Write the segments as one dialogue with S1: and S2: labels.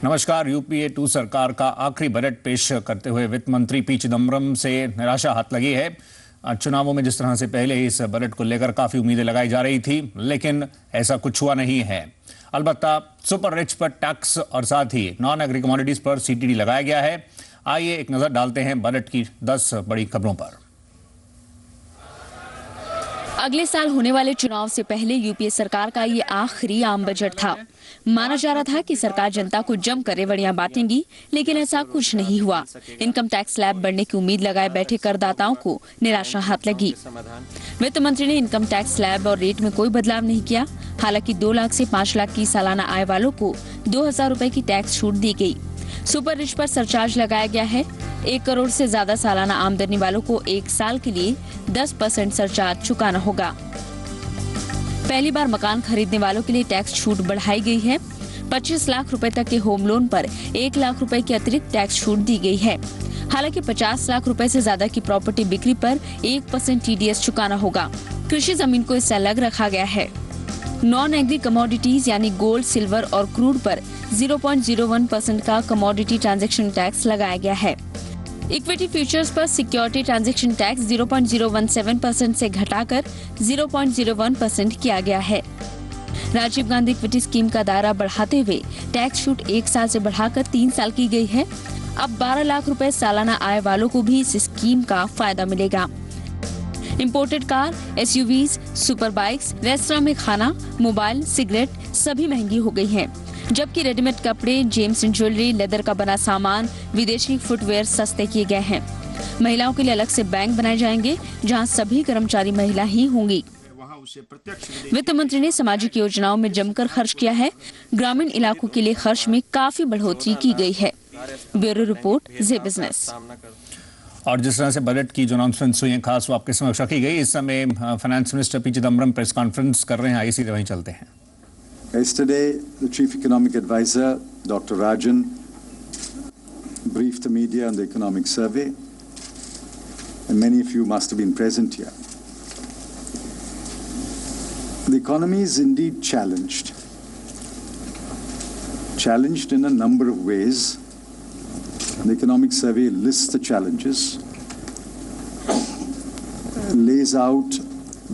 S1: नमस्कार। यूपीए 2 सरकार का आखिरी बजट पेश करते हुए वित्त मंत्री पी चिदम्बरम से निराशा हाथ लगी है। चुनावों में जिस तरह से पहले ही इस बजट को लेकर काफी उम्मीदें लगाई जा रही थी, लेकिन ऐसा कुछ हुआ नहीं है। अलबत्ता सुपर रिच पर टैक्स और साथ ही नॉन एग्री कमोडिटीज पर सीटीडी लगाया गया है। आइए एक नजर डालते हैं बजट की 10 बड़ी खबरों पर।
S2: अगले साल होने वाले चुनाव से पहले यूपीए सरकार का ये आखिरी आम बजट था। माना जा रहा था कि सरकार जनता को जमकर रेवड़ियां बांटेगी, लेकिन ऐसा कुछ नहीं हुआ। इनकम टैक्स स्लैब बढ़ने की उम्मीद लगाए बैठे करदाताओं को निराशा हाथ लगी। वित्त मंत्री ने इनकम टैक्स स्लैब और रेट में कोई बदलाव नहीं किया। हालांकि 2 लाख से 5 लाख की सालाना आय वालों को 2,000 रुपए की टैक्स छूट दी गई। सुपर रिच पर सरचार्ज लगाया गया है। 1 करोड़ से ज्यादा सालाना आमदनी वालों को 1 साल के लिए 10% सरचार्ज चुकाना होगा। पहली बार मकान खरीदने वालों के लिए टैक्स छूट बढ़ाई गई है। 25 लाख रुपए तक के होम लोन पर 1 लाख रुपए की अतिरिक्त टैक्स छूट दी गई है। हालांकि 50 लाख रुपए से ज्यादा की प्रॉपर्टी बिक्री पर 1% टीडीएस चुकाना होगा। कृषि जमीन को इससे अलग रखा गया है। नॉन एग्री कमोडिटीज यानी गोल्ड, सिल्वर और क्रूड पर 0.01% का कमोडिटी ट्रांजैक्शन टैक्स लगाया गया है। इक्विटी फ्यूचर्स पर सिक्योरिटी ट्रांजैक्शन टैक्स 0.017% से घटाकर 0.01% किया गया है। राजीव गांधी इक्विटी स्कीम का दायरा बढ़ाते हुए टैक्स छूट 1 साल से बढ़ाकर 3 साल की गई है। अब 12 लाख रुपए सालाना आय वालों को भी इस स्कीम का फायदा मिलेगा। Imported car, SUVs, super bikes, restaurant में खाना, मोबाइल, सिगरेट सभी महंगी हो गई हैं। जबकि रेडीमेड कपड़े, जेम्स एंड ज्वेलरी, लेदर का बना सामान, विदेशी फुटवेयर सस्ते किए गए हैं। महिलाओं के लिए अलग से बैंक बनाए जाएंगे, जहां सभी कर्मचारी महिला ही होंगी। वित्त मंत्री ने सामाजिक योजनाओं में जमकर खर्च किया है। ग्रामीण इलाकों के लिए खर्च में काफी बढ़ोतरी की गई है। ब्यूरो रिपोर्ट, जी बिजनेस।
S1: और जिस तरह से बजट की जो अनाउंसमेंट्स हुई हैं खास वो आपके समक्ष रखी गई। इस समय finance minister P Chidambaram press conference कर रहे हैं। आइए सीधे वहीं चलते हैं।
S3: Yesterday, the Chief Economic Advisor, Dr. Rajan, briefed the media on the economic survey, and many of you must have been present here. The economy is indeed challenged in a number of ways. The economic survey lists the challenges, lays out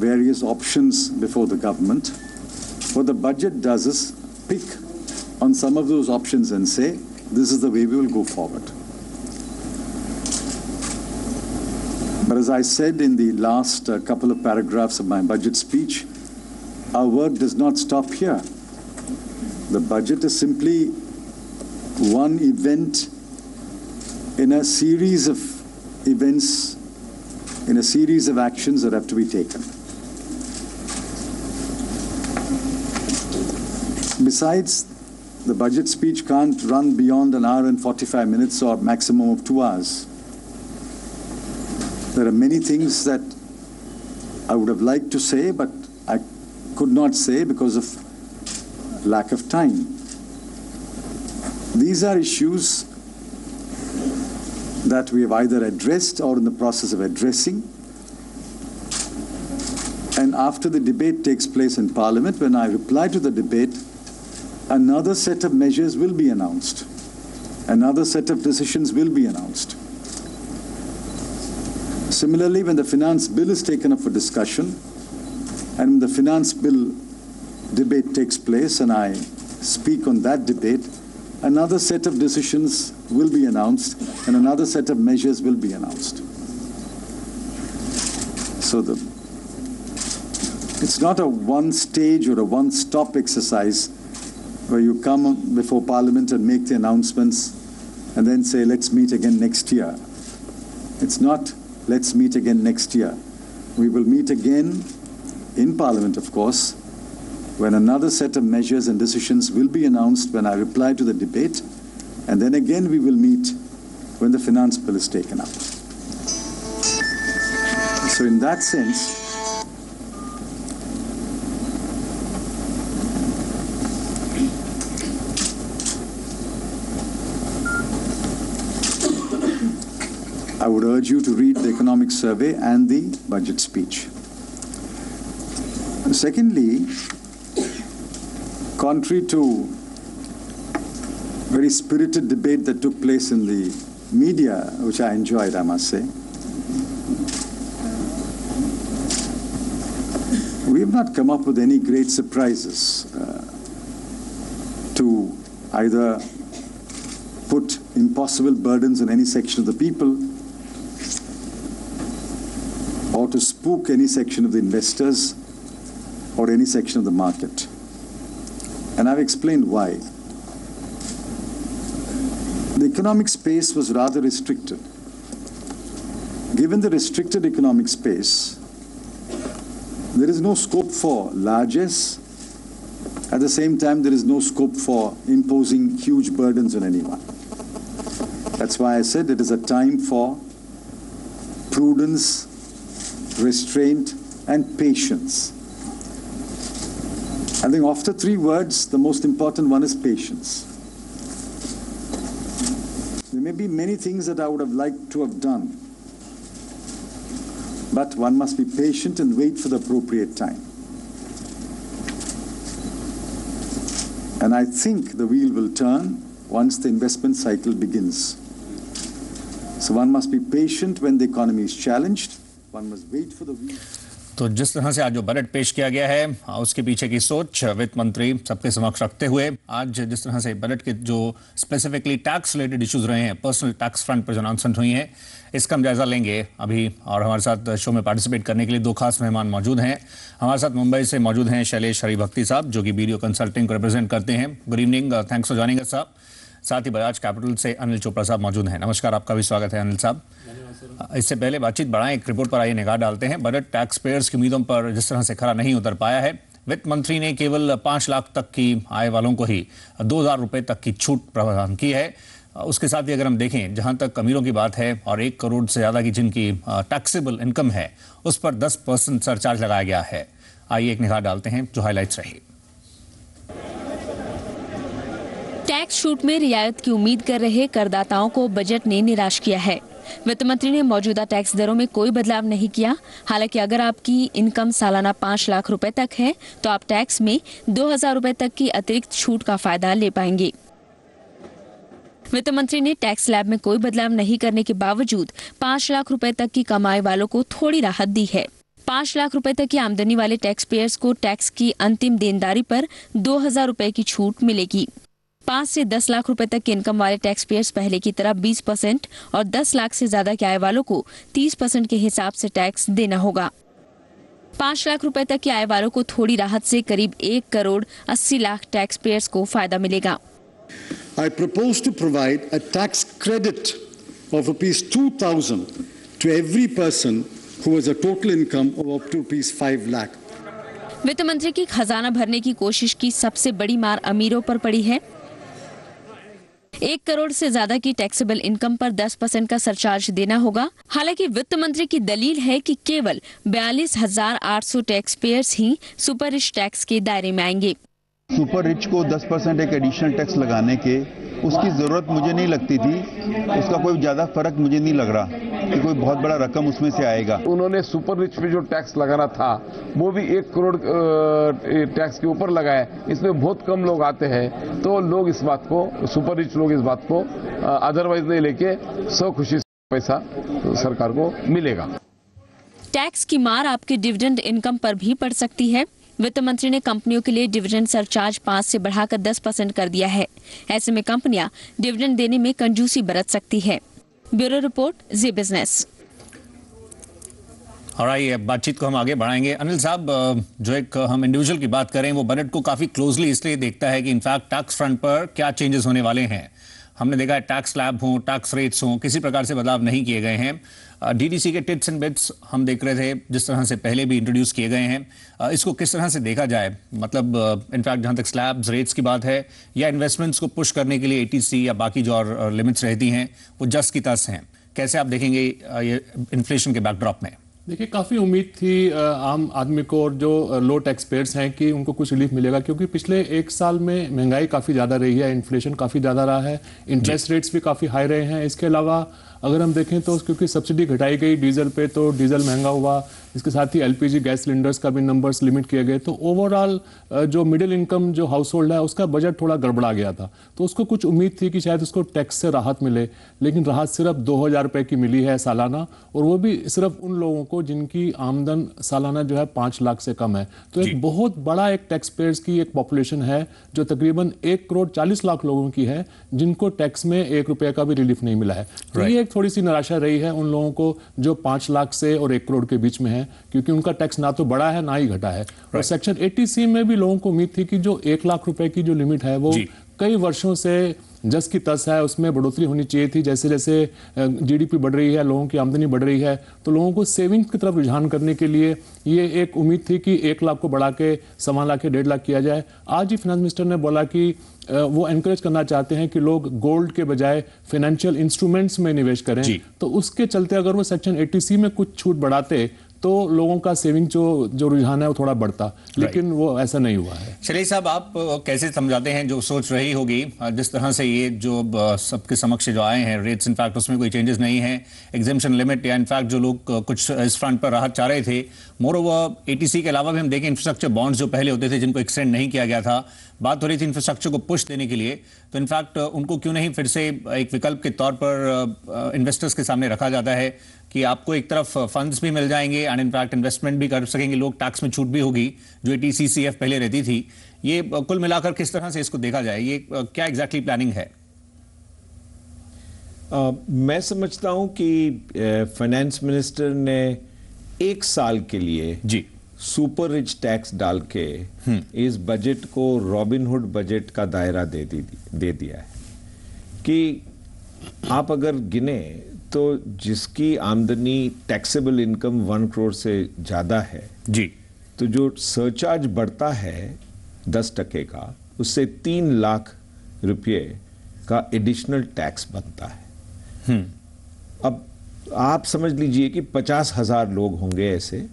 S3: various options before the government. What the budget does is pick on some of those options and say, this is the way we will go forward. But as I said in the last couple of paragraphs of my budget speech, our work does not stop here. The budget is simply one event in a series of events, in a series of actions that have to be taken. Besides, the budget speech can't run beyond an hour and 45 minutes or maximum of 2 hours. There are many things that I would have liked to say, but I could not say because of lack of time. These are issues that we have either addressed or in the process of addressing. And after the debate takes place in Parliament, when I reply to the debate, another set of measures will be announced. Another set of decisions will be announced. Similarly, when the finance bill is taken up for discussion, and when the finance bill debate takes place and I speak on that debate, another set of decisions will be announced and another set of measures will be announced. So it's not a one-stage or a one-stop exercise where you come before Parliament and make the announcements and then say, let's meet again next year. It's not, let's meet again next year. We will meet again in Parliament, of course, when another set of measures and decisions will be announced when I reply to the debate, and then again we will meet when the finance bill is taken up. So in that sense, I would urge you to read the economic survey and the budget speech. Secondly, contrary to very spirited debate that took place in the media, which I enjoyed, I must say. We have not come up with any great surprises to either put impossible burdens on any section of the people or to spook any section of the investors or any section of the market. And I've explained why. The economic space was rather restricted. Given the restricted economic space, there is no scope for largesse. At the same time, there is no scope for imposing huge burdens on anyone. That's why I said it is a time for prudence, restraint, and patience. I think after 3 words, the most important one is patience. There may be many things that I would have liked to have done, but one must be patient and wait for the appropriate time. And I think the wheel will turn once the investment cycle begins. So one must be patient when the economy is challenged. One must wait for the wheel.
S1: तो जिस तरह से आज जो budget पेश किया गया है उसके पीछे की सोच वित्त मंत्री सबके समक्ष रखते हुए आज जिस तरह से बजट के जो स्पेसिफिकली टैक्स रिलेटेड इश्यूज रहे हैं, पर्सनल टैक्स फ्रंट पर जो अनाउंसमेंट हुई हैं, इसका हम जायजा लेंगे अभी। और हमारे साथ शो में पार्टिसिपेट करने के लिए 2 खास मेहमान मौजूद हैं। हमारे साथ मुंबई से मौजूद हैं शैलेश हरिभक्ति साहब, जो कि बीडीओ कंसल्टिंग को रिप्रेजेंट करते हैं। Good evening, thanks for joining us साहब। साथ ही बजाज कैपिटल से अनिल चोपड़ा साहब मौजूद हैं। नमस्कार, आपका भी स्वागत है अनिल साहब। इससे पहले बातचीत बढ़ाएं, एक रिपोर्ट पर आइए निगाह डालते हैं। बजट टैक्स पेयर्स की उम्मीदों पर जिस तरह से खरा नहीं उतर पाया है। वित्त मंत्री ने केवल 5 लाख तक की आय वालों को ही 2000 रुपए तक की छूट प्रदान की है। उसके साथ ही अगर हम देखें, जहां तक अमीरों की बात है और 1 करोड़ से ज्यादा की जिनकी टैक्सेबल इनकम है, उस पर 10% सरचार्ज लगाया गया है। आइए एक निगाह डालते हैं जो हाईलाइट्स रही।
S2: टैक्स छूट में रियायत की उम्मीद कर रहे करदाताओं को बजट ने निराश किया है। वित्त मंत्री ने मौजूदा टैक्स दरों में कोई बदलाव नहीं किया। हालांकि अगर आपकी इनकम सालाना 5 लाख रुपए तक है तो आप टैक्स में 2000 रुपए तक की अतिरिक्त छूट का फायदा ले पाएंगे। वित्त मंत्री ने टैक्स स्लैब में कोई बदलाव नहीं करने के बावजूद 5 लाख रुपए तक की कमाई वालों को थोड़ी राहत दी है। 5 लाख रुपए तक की आमदनी वाले टैक्स पेयर्स को टैक्स की अंतिम देनदारी पर 2000 रुपए की छूट मिलेगी। 5 से 10 लाख रुपए तक के इनकम वाले टैक्स पेयर्स पहले की तरह 20% और 10 लाख से ज्यादा की आय वालों को 30% के हिसाब से टैक्स देना होगा। 5 लाख रुपए तक की आय वालों को थोड़ी राहत से करीब 1 करोड़ 80 लाख टैक्स पेयर्स को फायदा मिलेगा।
S4: I propose to provide a tax credit of rupees 2,000 to every person who has a total income of up to rupees 5 lakh.
S2: वित्त मंत्री की खजाना भरने की कोशिश की सबसे बड़ी मार अमीरों पर पड़ी है। 1 करोड़ से ज्यादा की टैक्सेबल इनकम पर 10% का सरचार्ज देना होगा। हालांकि वित्त मंत्री की दलील है कि केवल 42,800 टैक्स पेयर्स ही सुपर रिच टैक्स के दायरे में आएंगे।
S5: सुपर रिच को 10% एक एडिशनल टैक्स लगाने के उसकी ज़रूरत मुझे नहीं लगती थी। उसका कोई ज़्यादा फर्क मुझे नहीं लग रहा कि कोई बहुत बड़ा रकम उसमें से आएगा।
S6: उन्होंने सुपर रिच पे जो टैक्स लगाना था वो भी 1 करोड़ टैक्स के ऊपर लगाया। इसमें बहुत कम लोग आते हैं, तो लोग इस बात को, सुपर रिच लोग इस बात को अदरवाइज नहीं लेके सौ खुशी से पैसा सरकार को मिलेगा।
S2: टैक्स की मार आपके डिविडेंड इनकम पर भी पड़ सकती है। वित्त मंत्री ने कंपनियों के लिए डिविडेंड सरचार्ज 5 से बढ़ाकर 10% कर दिया है। ऐसे में कंपनियां डिविडेंड देने में कंजूसी बरत सकती है। ब्यूरो रिपोर्ट, जी बिजनेस।
S1: और आइए बातचीत को हम आगे बढ़ाएंगे। अनिल साहब, जो एक हम इंडिविजुअल की बात करें, वो बजट को काफी क्लोजली इसलिए देखता है कि इनफैक्ट टैक्स फ्रंट पर क्या चेंजेस होने वाले हैं। हमने देखा है टैक्स स्लैब हो, टैक्स रेट्स हो, किसी प्रकार से बदलाव नहीं किए गए हैं। डीडीसी के टिट्स एंड बिट्स हम देख रहे थे, जिस तरह से पहले भी इंट्रोड्यूस किए गए हैं। इसको किस तरह से देखा जाए, मतलब इनफैक्ट जहां तक स्लैब्स रेट्स की बात है या इन्वेस्टमेंट्स को पुश करने के लिए एटीसी या बाकी जो और लिमिट्स रहती हैं वो जस की तस हैं, कैसे आप देखेंगे ये इन्फ्लेशन के बैकड्रॉप में?
S7: देखिए, काफ़ी उम्मीद थी आम आदमी को और जो लो टैक्स पेयर्स हैं कि उनको कुछ रिलीफ मिलेगा, क्योंकि पिछले एक साल में महंगाई काफ़ी ज़्यादा रही है, इन्फ्लेशन काफ़ी ज़्यादा रहा है, इंटरेस्ट रेट्स भी काफ़ी हाई रहे हैं। इसके अलावा अगर हम देखें तो क्योंकि सब्सिडी घटाई गई डीजल पे, तो डीजल महंगा हुआ, इसके साथ ही एलपीजी गैस सिलेंडर्स का भी नंबर्स लिमिट किए गए, तो ओवरऑल जो मिडिल इनकम जो हाउस होल्ड है उसका बजट थोड़ा गड़बड़ा गया था। तो उसको कुछ उम्मीद थी कि शायद उसको टैक्स से राहत मिले, लेकिन राहत सिर्फ 2000 रुपये की मिली है सालाना, और वो भी सिर्फ उन लोगों को जिनकी आमदन सालाना जो है 5 लाख से कम है। तो एक बहुत बड़ा एक टैक्स पेयर्स की एक पॉपुलेशन है जो तकरीबन 1 करोड़ 40 लाख लोगों की है, जिनको टैक्स में 1 रुपये का भी रिलीफ नहीं मिला है। तो ये एक थोड़ी सी निराशा रही है उन लोगों को जो 5 लाख से और 1 करोड़ के बीच में है, क्योंकि उनका टैक्स ना तो बढ़ा है ना ही घटा है। और सेक्शन 80C में भी लोगों को उम्मीद थी कि जो 1 लाख रुपए की जो लिमिट है वो कई वर्षों से जस की तस है, उसमें बढ़ोतरी होनी चाहिए थी। जैसे जैसे जीडीपी बढ़ रही है, लोगों की आमदनी बढ़ रही है, तो लोगों को सेविंग्स की तरफ रुझान करने के लिए ये एक उम्मीद थी कि 1 लाख को बढ़ा के 1.25 लाख या 1.5 लाख किया जाए। आज ही फाइनेंस मिनिस्टर ने बोला कि वो एनकरेज करना चाहते हैं कि लोग गोल्ड के बजाय फाइनेंशियल इंस्ट्रूमेंट्स में निवेश करें। तो उसके चलते अगर वो सेक्शन 80C में कुछ छूट बढ़ाते तो लोगों का सेविंग जो रुझान है वो थोड़ा बढ़ता, लेकिन वो ऐसा नहीं हुआ है।
S1: शरीफ साहब, आप कैसे समझाते हैं जो सोच रही होगी जिस तरह से ये जो सबके समक्ष जो आए हैं रेट्स, इनफैक्ट उसमें कोई चेंजेस नहीं है, एग्जेम्पशन लिमिट या इनफैक्ट जो लोग कुछ इस फ्रंट पर राहत चाह रहे थे, मोर ओवर 80C के अलावा भी हम देखें इंफ्रास्ट्रक्चर बॉन्ड्स जो पहले होते थे जिनको एक्सटेंड नहीं किया गया था, बात हो रही थी इंफ्रास्ट्रक्चर को पुश देने के लिए, तो इनफैक्ट उनको क्यों नहीं फिर से एक विकल्प के तौर पर इन्वेस्टर्स के सामने रखा जाता है कि आपको एक तरफ फंड्स भी मिल जाएंगे एंड इनफैक्ट इन्वेस्टमेंट भी कर सकेंगे लोग, टैक्स में छूट भी होगी जो 80CCF पहले रहती थी। ये कुल मिलाकर किस तरह से इसको देखा जाए, ये क्या एग्जैक्टली प्लानिंग है?
S8: मैं समझता हूं कि फाइनेंस मिनिस्टर ने 1 साल के लिए सुपर रिच टैक्स डाल के इस बजट को रॉबिनहुड बजट का दायरा दे दिया है कि आप अगर गिने तो जिसकी आमदनी टैक्सेबल इनकम 1 करोड़ से ज्यादा है तो जो सरचार्ज बढ़ता है 10% का, उससे 3 लाख रुपये का एडिशनल टैक्स बनता है। अब आप समझ लीजिए कि 50,000 लोग होंगे ऐसे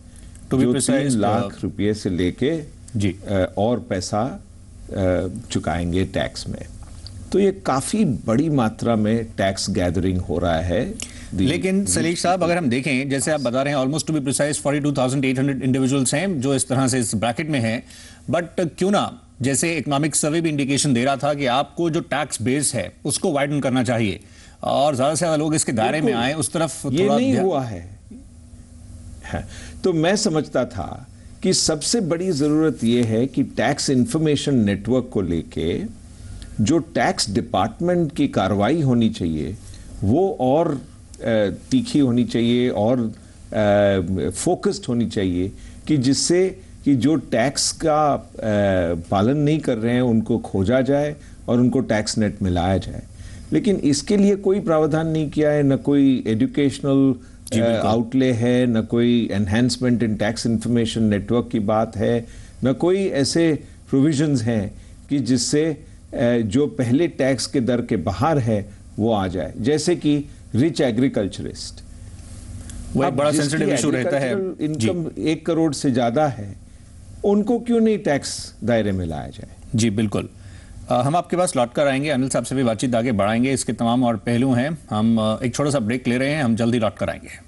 S8: जो 3 लाख रुपये से लेके और पैसा चुकाएंगे टैक्स में। तो ये काफी बड़ी मात्रा में टैक्स गैदरिंग हो रहा है।
S1: लेकिन सलीम साहब, अगर हम देखें जैसे आप बता रहे हैं almost to be precise 42,800 individuals हैं जो इस तरह से इस ब्रैकेट में हैं, बट क्यों ना जैसे इकोनॉमिक सर्वे भी इंडिकेशन दे रहा था कि आपको जो टैक्स बेस है उसको वाइडन करना चाहिए और ज्यादा से ज्यादा लोग इसके दायरे में आए, उस तरफ
S8: ये नहीं हुआ है। तो मैं समझता था कि सबसे बड़ी जरूरत यह है कि टैक्स इंफॉर्मेशन नेटवर्क को लेके जो टैक्स डिपार्टमेंट की कार्रवाई होनी चाहिए वो और तीखी होनी चाहिए और फोकस्ड होनी चाहिए कि जिससे कि जो टैक्स का पालन नहीं कर रहे हैं उनको खोजा जाए और उनको टैक्स नेट मिलाया जाए। लेकिन इसके लिए कोई प्रावधान नहीं किया है, न कोई एजुकेशनल आउटले है, न कोई एनहेंसमेंट इन टैक्स इंफॉर्मेशन नेटवर्क की बात है, न कोई ऐसे प्रोविजंस हैं कि जिससे जो पहले टैक्स के दर के बाहर है वो आ जाए, जैसे कि रिच एग्रीकल्चरिस्ट।
S1: वो एक बड़ा सेंसिटिव इशू रहता है।
S8: इनकम 1 करोड़ से ज्यादा है, उनको क्यों नहीं टैक्स दायरे में लाया जाए?
S1: जी बिल्कुल, हम आपके पास लौट कर आएंगे, अनिल साहब से भी बातचीत आगे बढ़ाएंगे, इसके तमाम और पहलू हैं। हम एक छोटा सा ब्रेक ले रहे हैं, हम जल्दी लौट कर आएंगे।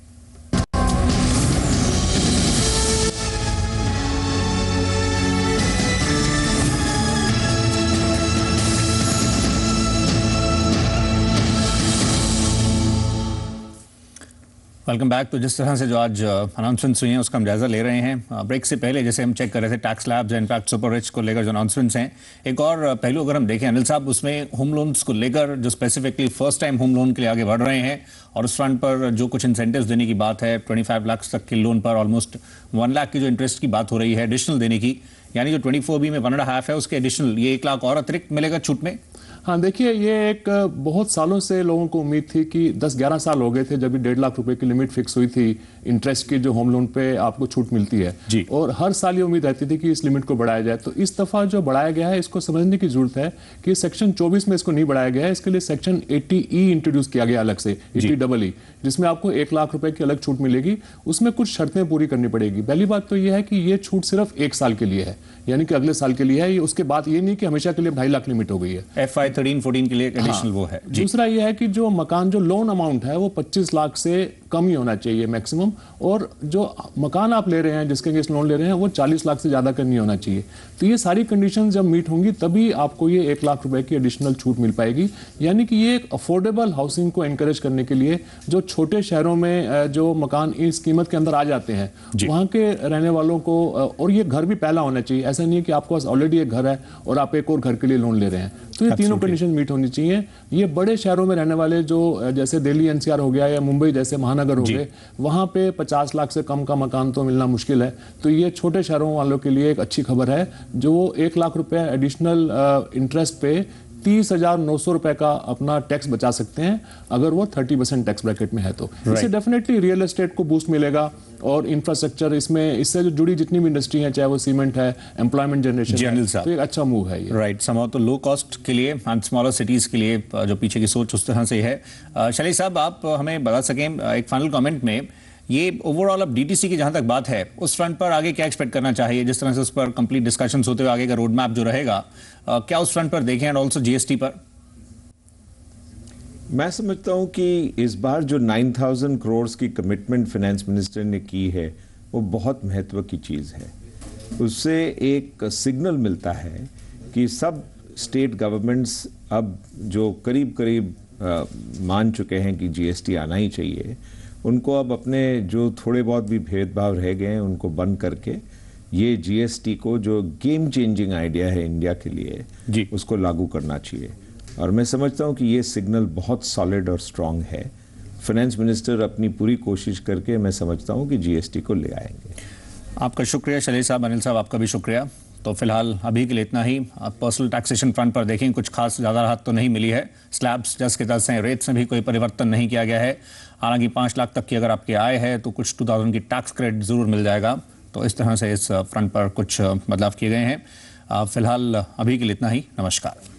S1: Welcome back. तो जिस तरह से जो आज अनाउंसमेंट्स हुई हैं उसका हम जायजा ले रहे हैं। ब्रेक से पहले जैसे हम चेक कर रहे थे टैक्स स्लैब्स या इनफैक्ट सुपर रिच को लेकर जो अनाउंसमेंट्स हैं, एक और पहलू अगर हम देखें अनिल साहब, उसमें होम लोन्स को लेकर जो specifically first time home loan के लिए आगे बढ़ रहे हैं और उस फ्रंट पर जो कुछ इंसेंटिव्स देने की बात है, 25 लाख तक के लोन पर ऑलमोस्ट 1 लाख की जो इंटरेस्ट की बात हो रही है एडिशनल देने की, यानी जो 24B में 1.5 है उसके एडिशनल ये 1 लाख और अतिरिक्त मिलेगा छूट में।
S7: हाँ देखिए, ये एक बहुत सालों से लोगों को उम्मीद थी कि 10-11 साल हो गए थे जब 1.5 लाख रुपए की लिमिट फिक्स हुई थी इंटरेस्ट की, जो होम लोन पे आपको छूट मिलती है
S1: जी।
S7: और हर साल ये उम्मीद रहती थी कि इस लिमिट को बढ़ाया जाए। तो इस दफा जो बढ़ाया गया है इसको समझने की जरूरत है कि सेक्शन 24 में इसको नहीं बढ़ाया गया है, इसके लिए सेक्शन 80E इंट्रोड्यूस किया गया अलग से, 80EE, जिसमें आपको 1 लाख रुपए की अलग छूट मिलेगी। उसमें कुछ शर्तें पूरी करनी पड़ेगी। पहली बात तो यह है कि ये छूट सिर्फ 1 साल के लिए है, यानी कि अगले साल के लिए है। उसके बाद ये नहीं कि हमेशा के लिए 2.5 लाख लिमिट हो गई है।
S1: FY 13-14 के लिए एडिशनल वो है।
S7: दूसरा ये है कि जो मकान, जो लोन अमाउंट है वो 25 लाख से कम ही होना चाहिए मैक्सिमम, और जो मकान आप ले रहे हैं, जिसके अगेंस्ट लोन ले रहे हैं, वो 40 लाख से ज्यादा का नहीं होना चाहिए। तो ये सारी कंडीशंस जब मीट होंगी तभी आपको ये 1 लाख रुपए की एडिशनल छूट मिल पाएगी। यानी कि ये एक अफोर्डेबल हाउसिंग को एनकरेज करने के लिए, जो छोटे शहरों में जो मकान इस कीमत के अंदर आ जाते हैं वहां के रहने वालों को, और ये घर भी पहला होना चाहिए। ऐसा नहीं है कि आपके पास ऑलरेडी एक घर है और आप एक और घर के लिए लोन ले रहे हैं। तो ये तीनों कंडीशन मीट होनी चाहिए। ये बड़े शहरों में रहने वाले, जो जैसे दिल्ली NCR हो गया या मुंबई जैसे महानगर हो गए, वहां पे 50 लाख से कम का मकान तो मिलना मुश्किल है। तो ये छोटे शहरों वालों के लिए एक अच्छी खबर है, जो 1 लाख रुपए एडिशनल इंटरेस्ट पे 30,900 रुपए का अपना टैक्स बचा सकते हैं अगर वो 30% टैक्स ब्रैकेट में है। तो इससे डेफिनेटली रियल एस्टेट को बूस्ट मिलेगा, और इंफ्रास्ट्रक्चर, इसमें इससे जो जुड़ी जितनी भी इंडस्ट्री है, चाहे वो सीमेंट है, एम्प्लॉयमेंट जनरेशन है, तो एक अच्छा मूव है ये।
S1: राइट, समाव तो लो कॉस्ट के लिए एंड स्मॉलर सिटीज के लिए जो पीछे की सोच उस तरह से है। शैलेश साहब, आप हमें बता सकें एक फाइनल कमेंट में, ये ओवरऑल अब DTC की जहां तक बात है, उस फ्रंट पर आगे क्या एक्सपेक्ट करना चाहिए, जिस तरह से उस पर कंप्लीट डिस्कशंस होते हुए आगे का रोड मैप जो रहेगा, क्या उस फ्रंट पर देखें, एंड ऑल्सो GST पर?
S8: मैं समझता हूं कि इस बार जो 9,000 करोड़ की कमिटमेंट फाइनेंस मिनिस्टर ने की है वो बहुत महत्व की चीज़ है। उससे एक सिग्नल मिलता है कि सब स्टेट गवर्नमेंट्स अब जो करीब करीब मान चुके हैं कि GST आना ही चाहिए, उनको अब अपने जो थोड़े बहुत भी भेदभाव रह गए हैं उनको बंद करके ये GST को, जो गेम चेंजिंग आइडिया है इंडिया के लिए, उसको लागू करना चाहिए। और मैं समझता हूं कि ये सिग्नल बहुत सॉलिड और स्ट्रांग है। फाइनेंस मिनिस्टर अपनी पूरी कोशिश करके मैं समझता हूं कि GST को ले आएंगे।
S1: आपका शुक्रिया शैलेश साहब। अनिल साहब, आपका भी शुक्रिया। तो फिलहाल अभी के लिए इतना ही। पर्सनल टैक्सेशन फ्रंट पर देखें, कुछ खास ज़्यादा राहत तो नहीं मिली है। स्लैब्स जैसे के तैसे हैं, रेट्स में भी कोई परिवर्तन नहीं किया गया है। हालांकि 5 लाख तक की अगर आपकी आय है तो कुछ 2000 की टैक्स क्रेडिट ज़रूर मिल जाएगा। तो इस तरह से इस फ्रंट पर कुछ बदलाव किए गए हैं। फिलहाल अभी के लिए इतना ही। नमस्कार।